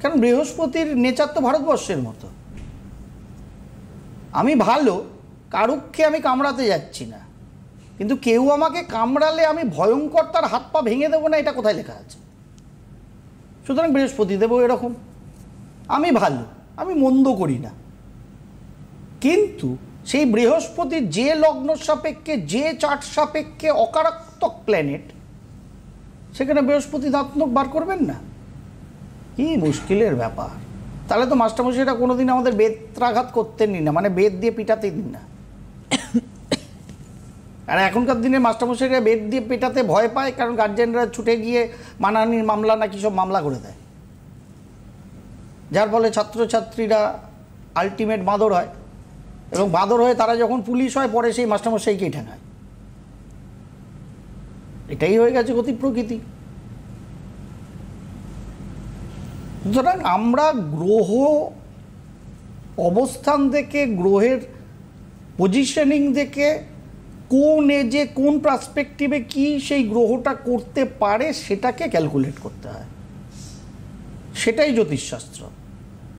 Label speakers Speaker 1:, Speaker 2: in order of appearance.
Speaker 1: কারণ বৃহস্পতির নেচার তো ভারতবর্ষের মতো, আমি ভালো, কারুককে আমি কামড়াতে যাচ্ছি না, কিন্তু কেউ আমাকে কামড়ালে আমি ভয়ঙ্কর তার হাত পা ভেঙে দেবো না, এটা কোথায় লেখা আছে? সুতরাং বৃহস্পতি দেবো এরকম, আমি ভালো, আমি মন্দ করি না। কিন্তু সেই বৃহস্পতির যে লগ্ন সাপেক্ষে, যে চার্ট সাপেক্ষে অকারাত্মক প্ল্যানেট, সেখানে বৃহস্পতি দাঁতনক বার করবেন না? কি মুশকিলের ব্যাপার। তাহলে তো মাস্টারমশাইরা কোনোদিন আমাদের বেত্রাঘাত করতেনই না, মানে বেদ দিয়ে পিটাতেন না। আর এখনকার দিনে মাস্টারমশাইরা বেদ দিয়ে পেটাতে ভয় পায়, কারণ গার্জেনরা ছুটে গিয়ে মানহানির মামলা না কী সব মামলা করে দেয়, যার ফলে ছাত্রছাত্রীরা আলটিমেট বাঁদর হয়, এবং বাঁদর হয়ে তারা যখন পুলিশ হয় পরে সেই মাস্টারমশাইকেই ঠেঙায়। এটাই হয়ে গেছে গতি প্রকৃতি। সুতরাং আমরা গ্রহ অবস্থান দেখে, গ্রহের পজিশনিং দেখে, কোন এজে কোন পার্সপেক্টিভে কি সেই গ্রহটা করতে পারে সেটাকে ক্যালকুলেট করতে হয়, সেটাই জ্যোতিষশাস্ত্র।